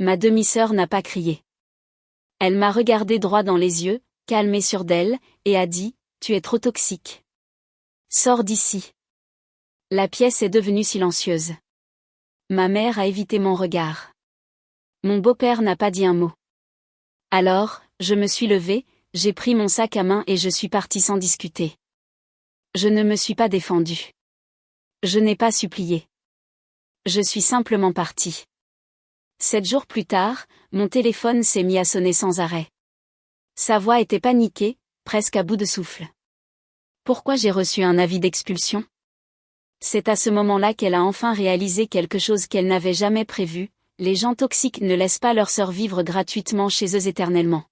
Ma demi-sœur n'a pas crié. Elle m'a regardé droit dans les yeux, calme et sûre d'elle, et a dit, « Tu es trop toxique. Sors d'ici. » La pièce est devenue silencieuse. Ma mère a évité mon regard. Mon beau-père n'a pas dit un mot. Alors, je me suis levée, j'ai pris mon sac à main et je suis partie sans discuter. Je ne me suis pas défendue. Je n'ai pas supplié. Je suis simplement partie. 7 jours plus tard, mon téléphone s'est mis à sonner sans arrêt. Sa voix était paniquée, presque à bout de souffle. Pourquoi j'ai reçu un avis d'expulsion ? C'est à ce moment-là qu'elle a enfin réalisé quelque chose qu'elle n'avait jamais prévu. Les gens toxiques ne laissent pas leur sœur vivre gratuitement chez eux éternellement.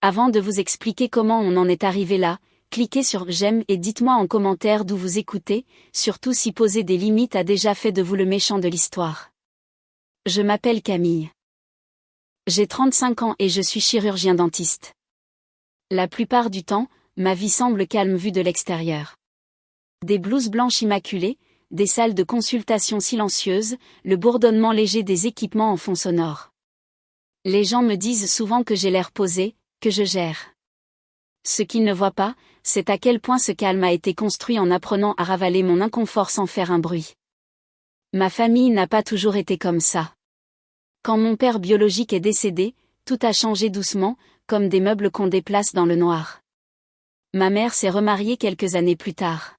Avant de vous expliquer comment on en est arrivé là, cliquez sur j'aime et dites-moi en commentaire d'où vous écoutez, surtout si poser des limites a déjà fait de vous le méchant de l'histoire. Je m'appelle Camille. J'ai 35 ans et je suis chirurgien dentiste. La plupart du temps, ma vie semble calme vue de l'extérieur. Des blouses blanches immaculées, des salles de consultation silencieuses, le bourdonnement léger des équipements en fond sonore. Les gens me disent souvent que j'ai l'air posé, que je gère. Ce qu'ils ne voient pas, c'est à quel point ce calme a été construit en apprenant à ravaler mon inconfort sans faire un bruit. Ma famille n'a pas toujours été comme ça. Quand mon père biologique est décédé, tout a changé doucement, comme des meubles qu'on déplace dans le noir. Ma mère s'est remariée quelques années plus tard.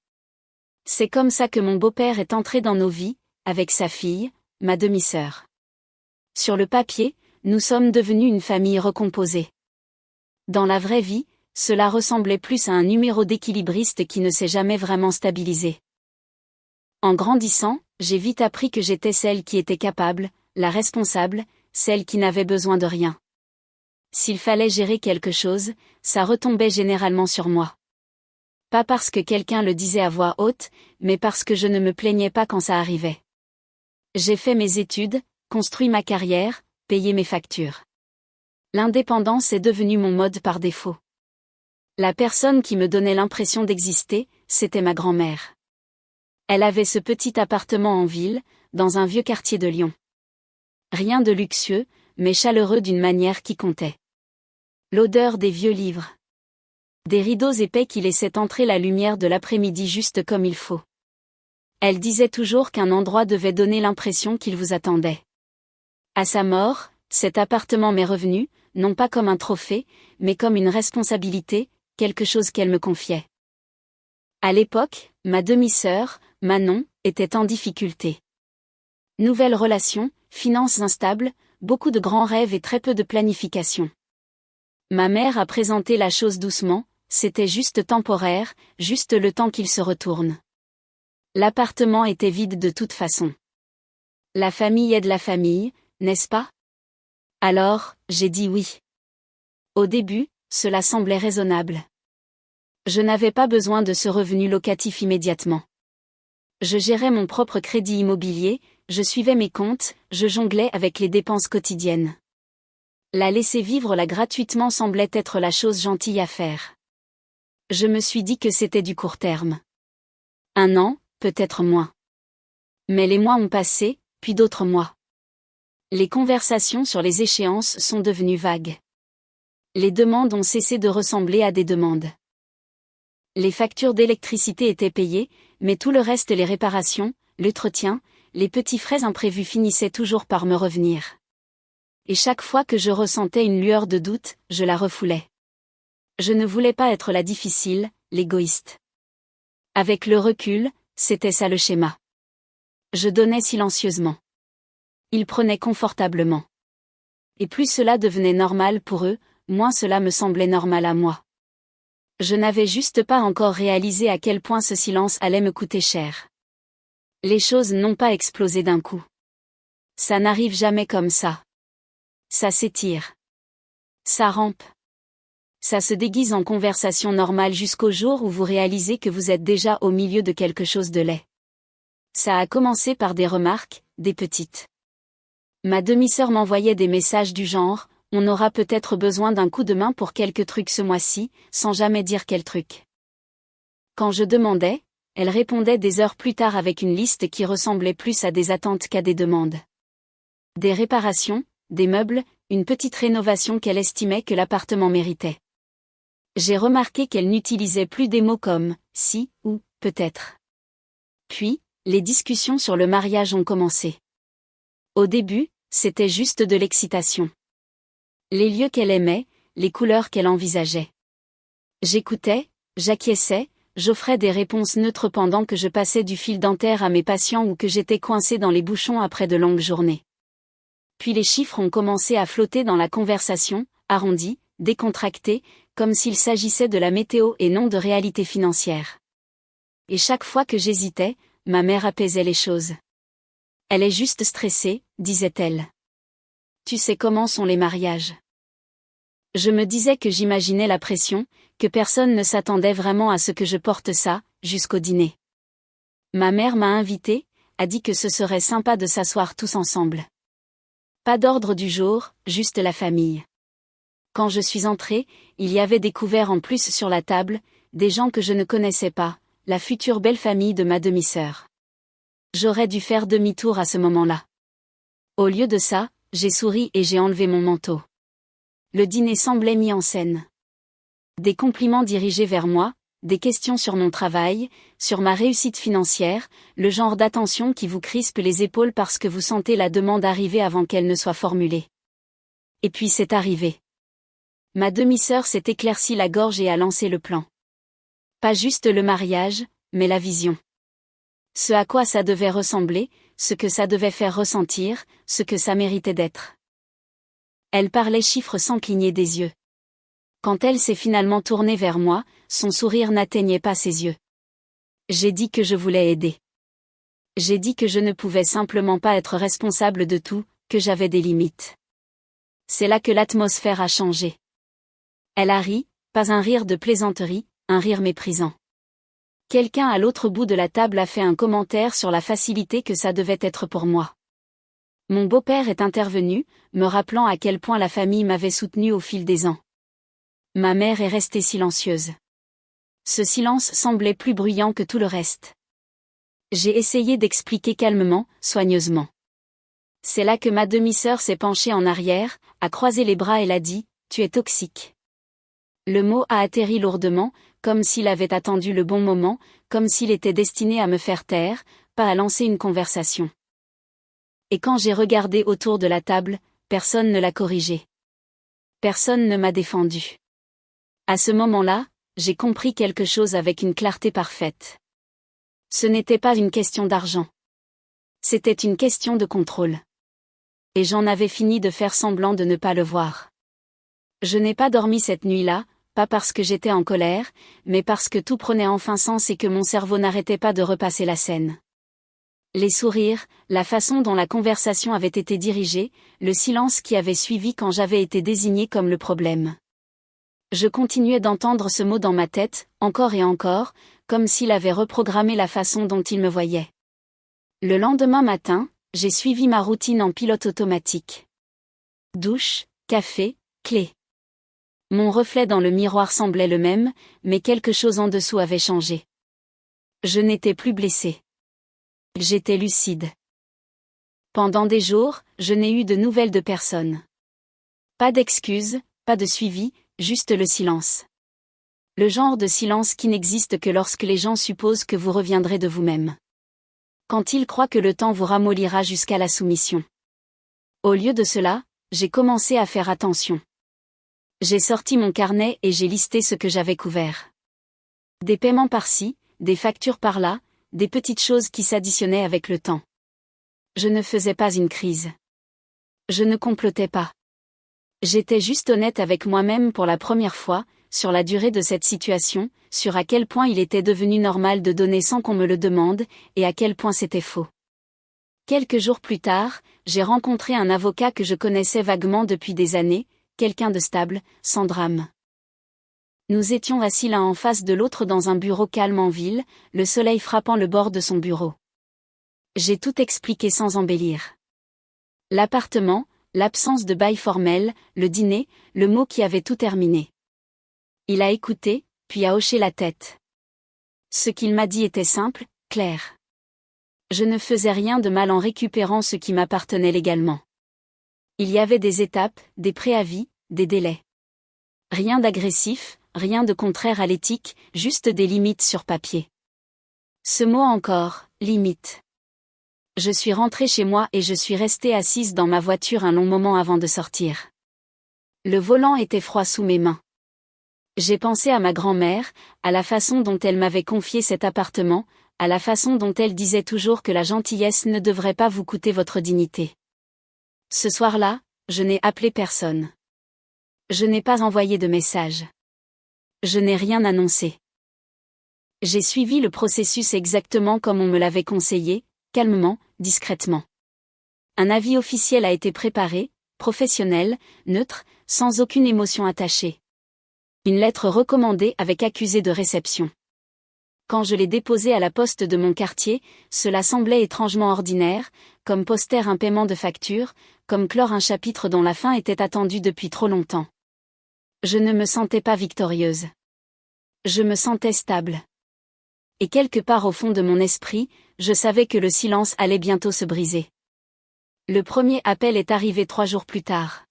C'est comme ça que mon beau-père est entré dans nos vies, avec sa fille, ma demi-sœur. Sur le papier, nous sommes devenus une famille recomposée. Dans la vraie vie, cela ressemblait plus à un numéro d'équilibriste qui ne s'est jamais vraiment stabilisé. En grandissant, j'ai vite appris que j'étais celle qui était capable, la responsable, celle qui n'avait besoin de rien. S'il fallait gérer quelque chose, ça retombait généralement sur moi. Pas parce que quelqu'un le disait à voix haute, mais parce que je ne me plaignais pas quand ça arrivait. J'ai fait mes études, construit ma carrière, payé mes factures. L'indépendance est devenue mon mode par défaut. La personne qui me donnait l'impression d'exister, c'était ma grand-mère. Elle avait ce petit appartement en ville, dans un vieux quartier de Lyon. Rien de luxueux, mais chaleureux d'une manière qui comptait. L'odeur des vieux livres. Des rideaux épais qui laissaient entrer la lumière de l'après-midi juste comme il faut. Elle disait toujours qu'un endroit devait donner l'impression qu'il vous attendait. À sa mort, cet appartement m'est revenu, non pas comme un trophée, mais comme une responsabilité, quelque chose qu'elle me confiait. À l'époque, ma demi-sœur, Manon, était en difficulté. Nouvelle relation, finances instables, beaucoup de grands rêves et très peu de planification. Ma mère a présenté la chose doucement, c'était juste temporaire, juste le temps qu'il se retourne. L'appartement était vide de toute façon. La famille aide la famille, n'est-ce pas ? Alors, j'ai dit oui. Au début, cela semblait raisonnable. Je n'avais pas besoin de ce revenu locatif immédiatement. Je gérais mon propre crédit immobilier, je suivais mes comptes, je jonglais avec les dépenses quotidiennes. La laisser vivre là gratuitement semblait être la chose gentille à faire. Je me suis dit que c'était du court terme. 1 an, peut-être moins. Mais les mois ont passé, puis d'autres mois. Les conversations sur les échéances sont devenues vagues. Les demandes ont cessé de ressembler à des demandes. Les factures d'électricité étaient payées, mais tout le reste, les réparations, l'entretien, les petits frais imprévus finissaient toujours par me revenir. Et chaque fois que je ressentais une lueur de doute, je la refoulais. Je ne voulais pas être la difficile, l'égoïste. Avec le recul, c'était ça le schéma. Je donnais silencieusement. Ils prenaient confortablement. Et plus cela devenait normal pour eux, moins cela me semblait normal à moi. Je n'avais juste pas encore réalisé à quel point ce silence allait me coûter cher. Les choses n'ont pas explosé d'un coup. Ça n'arrive jamais comme ça. Ça s'étire. Ça rampe. Ça se déguise en conversation normale jusqu'au jour où vous réalisez que vous êtes déjà au milieu de quelque chose de laid. Ça a commencé par des remarques, des petites. Ma demi-sœur m'envoyait des messages du genre « On aura peut-être besoin d'un coup de main pour quelques trucs ce mois-ci », sans jamais dire quel truc. Quand je demandais, elle répondait des heures plus tard avec une liste qui ressemblait plus à des attentes qu'à des demandes. Des réparations, des meubles, une petite rénovation qu'elle estimait que l'appartement méritait. J'ai remarqué qu'elle n'utilisait plus des mots comme « si » ou « peut-être ». Puis, les discussions sur le mariage ont commencé. Au début, c'était juste de l'excitation. Les lieux qu'elle aimait, les couleurs qu'elle envisageait. J'écoutais, j'acquiesçais, j'offrais des réponses neutres pendant que je passais du fil dentaire à mes patients ou que j'étais coincé dans les bouchons après de longues journées. Puis les chiffres ont commencé à flotter dans la conversation, arrondis, décontractés, comme s'il s'agissait de la météo et non de réalité financière. Et chaque fois que j'hésitais, ma mère apaisait les choses. Elle est juste stressée, disait-elle. Tu sais comment sont les mariages. Je me disais que j'imaginais la pression, que personne ne s'attendait vraiment à ce que je porte ça, jusqu'au dîner. Ma mère m'a invité, a dit que ce serait sympa de s'asseoir tous ensemble. Pas d'ordre du jour, juste la famille. Quand je suis entrée, il y avait des couverts en plus sur la table, des gens que je ne connaissais pas, la future belle famille de ma demi-sœur. J'aurais dû faire demi-tour à ce moment-là. Au lieu de ça, j'ai souri et j'ai enlevé mon manteau. Le dîner semblait mis en scène. Des compliments dirigés vers moi, des questions sur mon travail, sur ma réussite financière, le genre d'attention qui vous crispe les épaules parce que vous sentez la demande arriver avant qu'elle ne soit formulée. Et puis c'est arrivé. Ma demi-sœur s'est éclaircie la gorge et a lancé le plan. Pas juste le mariage, mais la vision. Ce à quoi ça devait ressembler, ce que ça devait faire ressentir, ce que ça méritait d'être. Elle parlait chiffres sans cligner des yeux. Quand elle s'est finalement tournée vers moi, son sourire n'atteignait pas ses yeux. J'ai dit que je voulais aider. J'ai dit que je ne pouvais simplement pas être responsable de tout, que j'avais des limites. C'est là que l'atmosphère a changé. Elle a ri, pas un rire de plaisanterie, un rire méprisant. Quelqu'un à l'autre bout de la table a fait un commentaire sur la facilité que ça devait être pour moi. Mon beau-père est intervenu, me rappelant à quel point la famille m'avait soutenu au fil des ans. Ma mère est restée silencieuse. Ce silence semblait plus bruyant que tout le reste. J'ai essayé d'expliquer calmement, soigneusement. C'est là que ma demi-sœur s'est penchée en arrière, a croisé les bras et l'a dit, « Tu es toxique ». Le mot a atterri lourdement, comme s'il avait attendu le bon moment, comme s'il était destiné à me faire taire, pas à lancer une conversation. Et quand j'ai regardé autour de la table, personne ne l'a corrigé. Personne ne m'a défendu. À ce moment-là, j'ai compris quelque chose avec une clarté parfaite. Ce n'était pas une question d'argent. C'était une question de contrôle. Et j'en avais fini de faire semblant de ne pas le voir. Je n'ai pas dormi cette nuit-là, pas parce que j'étais en colère, mais parce que tout prenait enfin sens et que mon cerveau n'arrêtait pas de repasser la scène. Les sourires, la façon dont la conversation avait été dirigée, le silence qui avait suivi quand j'avais été désigné comme le problème. Je continuais d'entendre ce mot dans ma tête, encore et encore, comme s'il avait reprogrammé la façon dont il me voyait. Le lendemain matin, j'ai suivi ma routine en pilote automatique. Douche, café, clé. Mon reflet dans le miroir semblait le même, mais quelque chose en dessous avait changé. Je n'étais plus blessée. J'étais lucide. Pendant des jours, je n'ai eu de nouvelles de personne. Pas d'excuses, pas de suivi, juste le silence. Le genre de silence qui n'existe que lorsque les gens supposent que vous reviendrez de vous-même. Quand ils croient que le temps vous ramollira jusqu'à la soumission. Au lieu de cela, j'ai commencé à faire attention. J'ai sorti mon carnet et j'ai listé ce que j'avais couvert. Des paiements par-ci, des factures par-là, des petites choses qui s'additionnaient avec le temps. Je ne faisais pas une crise. Je ne complotais pas. J'étais juste honnête avec moi-même pour la première fois, sur la durée de cette situation, sur à quel point il était devenu normal de donner sans qu'on me le demande, et à quel point c'était faux. Quelques jours plus tard, j'ai rencontré un avocat que je connaissais vaguement depuis des années, quelqu'un de stable, sans drame. Nous étions assis l'un en face de l'autre dans un bureau calme en ville, le soleil frappant le bord de son bureau. J'ai tout expliqué sans embellir. L'appartement, l'absence de bail formel, le dîner, le mot qui avait tout terminé. Il a écouté, puis a hoché la tête. Ce qu'il m'a dit était simple, clair. Je ne faisais rien de mal en récupérant ce qui m'appartenait légalement. Il y avait des étapes, des préavis, des délais. Rien d'agressif, rien de contraire à l'éthique, juste des limites sur papier. Ce mot encore, limite. Je suis rentrée chez moi et je suis restée assise dans ma voiture un long moment avant de sortir. Le volant était froid sous mes mains. J'ai pensé à ma grand-mère, à la façon dont elle m'avait confié cet appartement, à la façon dont elle disait toujours que la gentillesse ne devrait pas vous coûter votre dignité. Ce soir-là, je n'ai appelé personne. Je n'ai pas envoyé de message. Je n'ai rien annoncé. J'ai suivi le processus exactement comme on me l'avait conseillé, calmement, discrètement. Un avis officiel a été préparé, professionnel, neutre, sans aucune émotion attachée. Une lettre recommandée avec accusé de réception. Quand je l'ai déposée à la poste de mon quartier, cela semblait étrangement ordinaire, comme poster un paiement de facture, comme clore un chapitre dont la fin était attendue depuis trop longtemps. Je ne me sentais pas victorieuse. Je me sentais stable. Et quelque part au fond de mon esprit, je savais que le silence allait bientôt se briser. Le premier appel est arrivé 3 jours plus tard.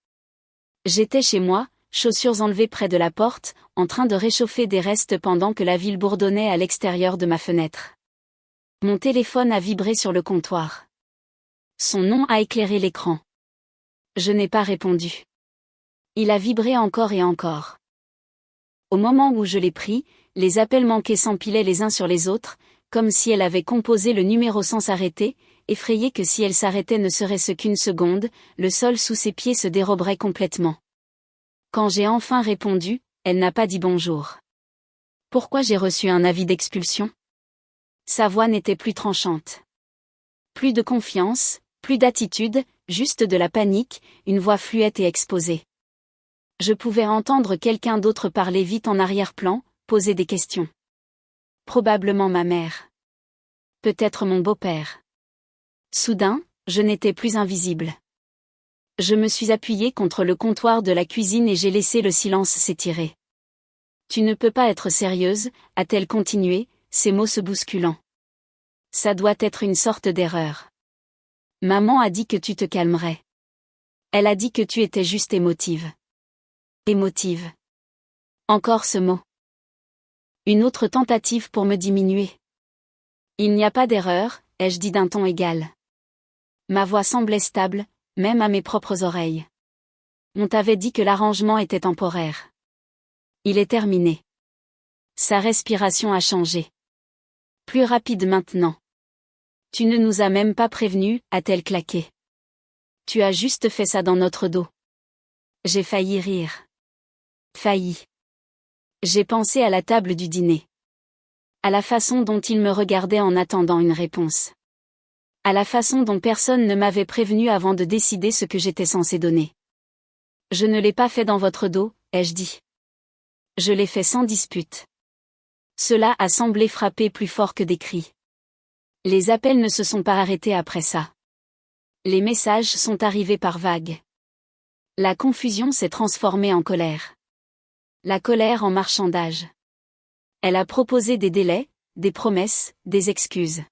J'étais chez moi, chaussures enlevées près de la porte, en train de réchauffer des restes pendant que la ville bourdonnait à l'extérieur de ma fenêtre. Mon téléphone a vibré sur le comptoir. Son nom a éclairé l'écran. Je n'ai pas répondu. Il a vibré encore et encore. Au moment où je l'ai pris, les appels manqués s'empilaient les uns sur les autres, comme si elle avait composé le numéro sans s'arrêter, effrayée que si elle s'arrêtait ne serait-ce qu'une seconde, le sol sous ses pieds se déroberait complètement. Quand j'ai enfin répondu, elle n'a pas dit bonjour. Pourquoi j'ai reçu un avis d'expulsion? Sa voix n'était plus tranchante. Plus de confiance, plus d'attitude, juste de la panique, une voix fluette et exposée. Je pouvais entendre quelqu'un d'autre parler vite en arrière-plan, poser des questions. Probablement ma mère. Peut-être mon beau-père. Soudain, je n'étais plus invisible. Je me suis appuyée contre le comptoir de la cuisine et j'ai laissé le silence s'étirer. Tu ne peux pas être sérieuse, a-t-elle continué, ses mots se bousculant. Ça doit être une sorte d'erreur. Maman a dit que tu te calmerais. Elle a dit que tu étais juste émotive. Émotive. Encore ce mot. Une autre tentative pour me diminuer. Il n'y a pas d'erreur, ai-je dit d'un ton égal. Ma voix semblait stable, même à mes propres oreilles. On t'avait dit que l'arrangement était temporaire. Il est terminé. Sa respiration a changé. Plus rapide maintenant. Tu ne nous as même pas prévenus, a-t-elle claqué. Tu as juste fait ça dans notre dos. J'ai failli rire. Failli. J'ai pensé à la table du dîner. À la façon dont il me regardait en attendant une réponse. À la façon dont personne ne m'avait prévenu avant de décider ce que j'étais censé donner. Je ne l'ai pas fait dans votre dos, ai-je dit. Je l'ai fait sans dispute. Cela a semblé frapper plus fort que des cris. Les appels ne se sont pas arrêtés après ça. Les messages sont arrivés par vagues. La confusion s'est transformée en colère. La colère en marchandage. Elle a proposé des délais, des promesses, des excuses.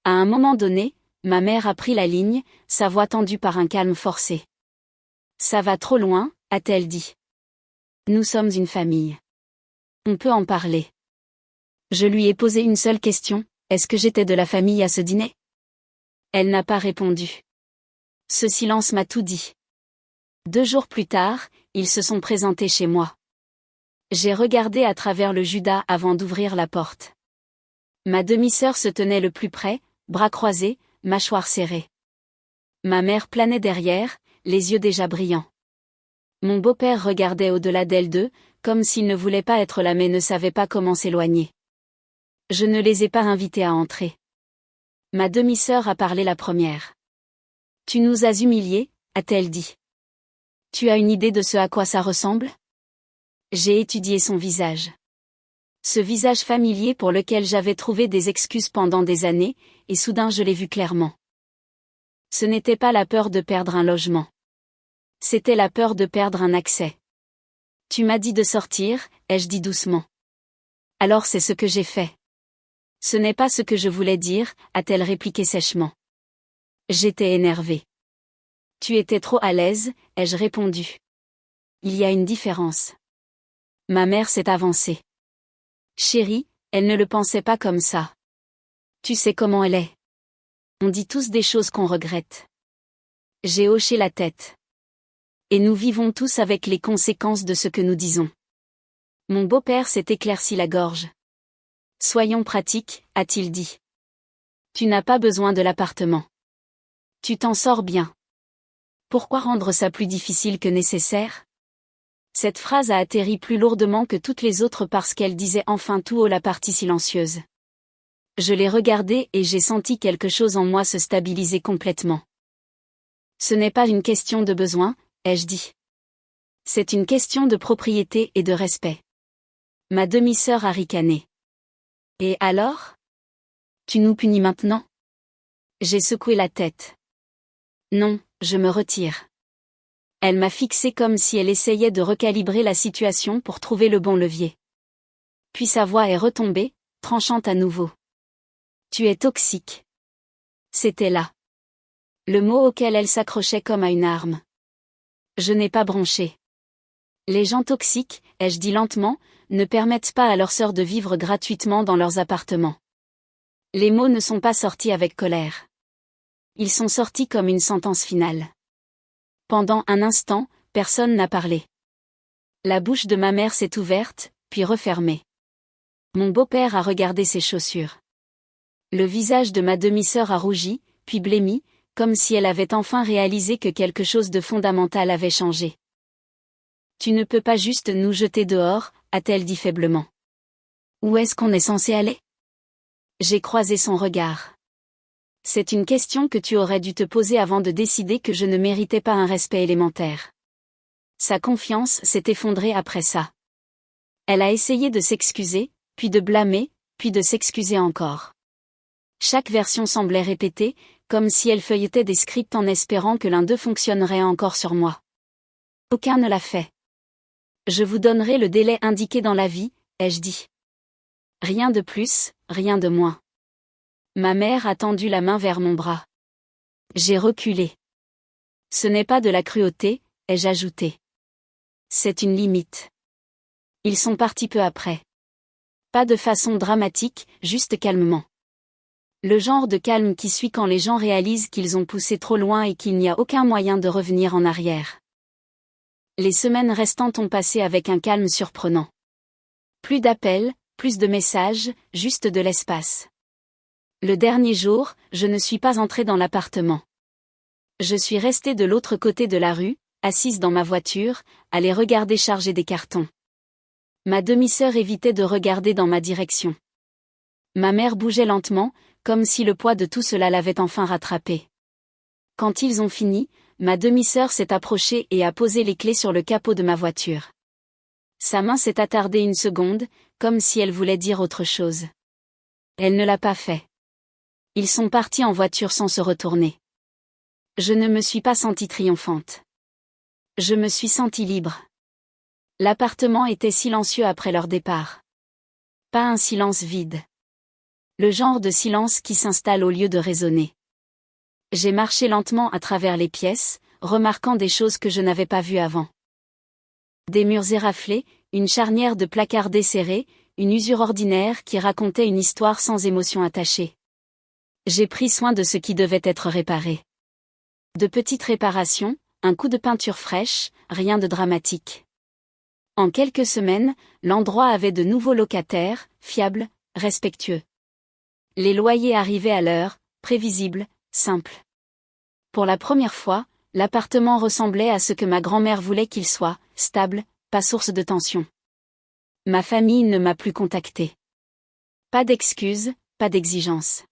À un moment donné, ma mère a pris la ligne, sa voix tendue par un calme forcé. Ça va trop loin, a-t-elle dit. Nous sommes une famille. On peut en parler. Je lui ai posé une seule question, est-ce que j'étais de la famille à ce dîner? Elle n'a pas répondu. Ce silence m'a tout dit. 2 jours plus tard, ils se sont présentés chez moi. J'ai regardé à travers le Judas avant d'ouvrir la porte. Ma demi-sœur se tenait le plus près, bras croisés, mâchoires serrées. Ma mère planait derrière, les yeux déjà brillants. Mon beau-père regardait au-delà d'elles deux, comme s'il ne voulait pas être là mais ne savait pas comment s'éloigner. Je ne les ai pas invités à entrer. Ma demi-sœur a parlé la première. Tu nous as humiliés, a-t-elle dit. Tu as une idée de ce à quoi ça ressemble? J'ai étudié son visage. Ce visage familier pour lequel j'avais trouvé des excuses pendant des années, et soudain je l'ai vu clairement. Ce n'était pas la peur de perdre un logement. C'était la peur de perdre un accès. Tu m'as dit de sortir, ai-je dit doucement. Alors c'est ce que j'ai fait. Ce n'est pas ce que je voulais dire, a-t-elle répliqué sèchement. J'étais énervée. Tu étais trop à l'aise, ai-je répondu. Il y a une différence. Ma mère s'est avancée. Chérie, elle ne le pensait pas comme ça. Tu sais comment elle est. On dit tous des choses qu'on regrette. J'ai hoché la tête. Et nous vivons tous avec les conséquences de ce que nous disons. Mon beau-père s'est éclairci la gorge. Soyons pratiques, a-t-il dit. Tu n'as pas besoin de l'appartement. Tu t'en sors bien. Pourquoi rendre ça plus difficile que nécessaire? Cette phrase a atterri plus lourdement que toutes les autres parce qu'elle disait enfin tout haut la partie silencieuse. Je l'ai regardée et j'ai senti quelque chose en moi se stabiliser complètement. Ce n'est pas une question de besoin, ai-je dit. C'est une question de propriété et de respect. Ma demi-sœur a ricané. Et alors? Tu nous punis maintenant? J'ai secoué la tête. Non, je me retire. Elle m'a fixé comme si elle essayait de recalibrer la situation pour trouver le bon levier. Puis sa voix est retombée, tranchante à nouveau. Tu es toxique. C'était là. Le mot auquel elle s'accrochait comme à une arme. Je n'ai pas bronché. Les gens toxiques, ai-je dit lentement, ne permettent pas à leurs sœurs de vivre gratuitement dans leurs appartements. Les mots ne sont pas sortis avec colère. Ils sont sortis comme une sentence finale. Pendant un instant, personne n'a parlé. La bouche de ma mère s'est ouverte, puis refermée. Mon beau-père a regardé ses chaussures. Le visage de ma demi-sœur a rougi, puis blêmi, comme si elle avait enfin réalisé que quelque chose de fondamental avait changé. Tu ne peux pas juste nous jeter dehors, a-t-elle dit faiblement. Où est-ce qu'on est censé aller? J'ai croisé son regard. C'est une question que tu aurais dû te poser avant de décider que je ne méritais pas un respect élémentaire. Sa confiance s'est effondrée après ça. Elle a essayé de s'excuser, puis de blâmer, puis de s'excuser encore. Chaque version semblait répétée, comme si elle feuilletait des scripts en espérant que l'un d'eux fonctionnerait encore sur moi. Aucun ne l'a fait. Je vous donnerai le délai indiqué dans l'avis, ai-je dit. Rien de plus, rien de moins. Ma mère a tendu la main vers mon bras. J'ai reculé. Ce n'est pas de la cruauté, ai-je ajouté. C'est une limite. Ils sont partis peu après. Pas de façon dramatique, juste calmement. Le genre de calme qui suit quand les gens réalisent qu'ils ont poussé trop loin et qu'il n'y a aucun moyen de revenir en arrière. Les semaines restantes ont passé avec un calme surprenant. Plus d'appels, plus de messages, juste de l'espace. Le dernier jour, je ne suis pas entrée dans l'appartement. Je suis restée de l'autre côté de la rue, assise dans ma voiture, à les regarder charger des cartons. Ma demi-sœur évitait de regarder dans ma direction. Ma mère bougeait lentement, comme si le poids de tout cela l'avait enfin rattrapée. Quand ils ont fini, ma demi-sœur s'est approchée et a posé les clés sur le capot de ma voiture. Sa main s'est attardée une seconde, comme si elle voulait dire autre chose. Elle ne l'a pas fait. Ils sont partis en voiture sans se retourner. Je ne me suis pas sentie triomphante. Je me suis sentie libre. L'appartement était silencieux après leur départ. Pas un silence vide. Le genre de silence qui s'installe au lieu de résonner. J'ai marché lentement à travers les pièces, remarquant des choses que je n'avais pas vues avant. Des murs éraflés, une charnière de placards desserrés, une usure ordinaire qui racontait une histoire sans émotion attachée. J'ai pris soin de ce qui devait être réparé. De petites réparations, un coup de peinture fraîche, rien de dramatique. En quelques semaines, l'endroit avait de nouveaux locataires, fiables, respectueux. Les loyers arrivaient à l'heure, prévisibles, simples. Pour la première fois, l'appartement ressemblait à ce que ma grand-mère voulait qu'il soit, stable, pas source de tension. Ma famille ne m'a plus contactée. Pas d'excuses, pas d'exigences.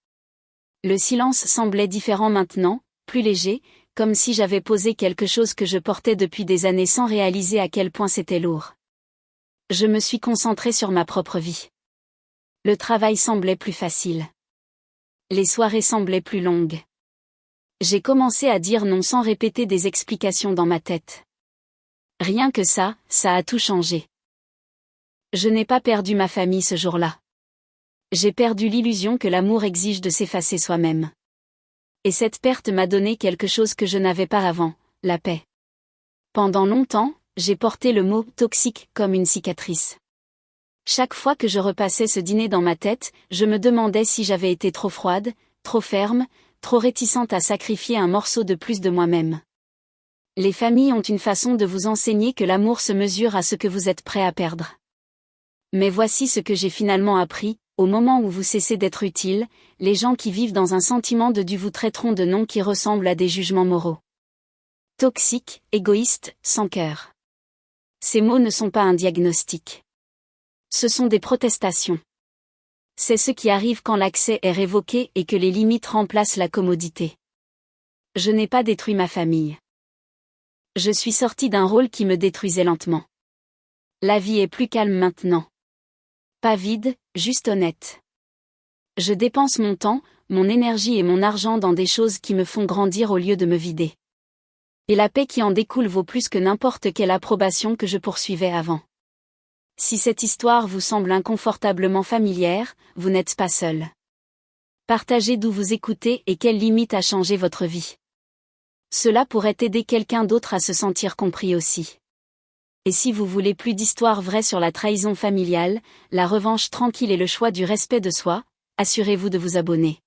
Le silence semblait différent maintenant, plus léger, comme si j'avais posé quelque chose que je portais depuis des années sans réaliser à quel point c'était lourd. Je me suis concentrée sur ma propre vie. Le travail semblait plus facile. Les soirées semblaient plus longues. J'ai commencé à dire non sans répéter des explications dans ma tête. Rien que ça a tout changé. Je n'ai pas perdu ma famille ce jour-là. J'ai perdu l'illusion que l'amour exige de s'effacer soi-même. Et cette perte m'a donné quelque chose que je n'avais pas avant, la paix. Pendant longtemps, j'ai porté le mot toxique comme une cicatrice. Chaque fois que je repassais ce dîner dans ma tête, je me demandais si j'avais été trop froide, trop ferme, trop réticente à sacrifier un morceau de plus de moi-même. Les familles ont une façon de vous enseigner que l'amour se mesure à ce que vous êtes prêt à perdre. Mais voici ce que j'ai finalement appris, au moment où vous cessez d'être utile, les gens qui vivent dans un sentiment de dû vous traiteront de noms qui ressemblent à des jugements moraux. Toxique, égoïste, sans cœur. Ces mots ne sont pas un diagnostic. Ce sont des protestations. C'est ce qui arrive quand l'accès est révoqué et que les limites remplacent la commodité. Je n'ai pas détruit ma famille. Je suis sorti d'un rôle qui me détruisait lentement. La vie est plus calme maintenant. Pas vide, juste honnête. Je dépense mon temps, mon énergie et mon argent dans des choses qui me font grandir au lieu de me vider. Et la paix qui en découle vaut plus que n'importe quelle approbation que je poursuivais avant. Si cette histoire vous semble inconfortablement familière, vous n'êtes pas seul. Partagez d'où vous écoutez et quelle limite a changé votre vie. Cela pourrait aider quelqu'un d'autre à se sentir compris aussi. Et si vous voulez plus d'histoires vraies sur la trahison familiale, la revanche tranquille et le choix du respect de soi, assurez-vous de vous abonner.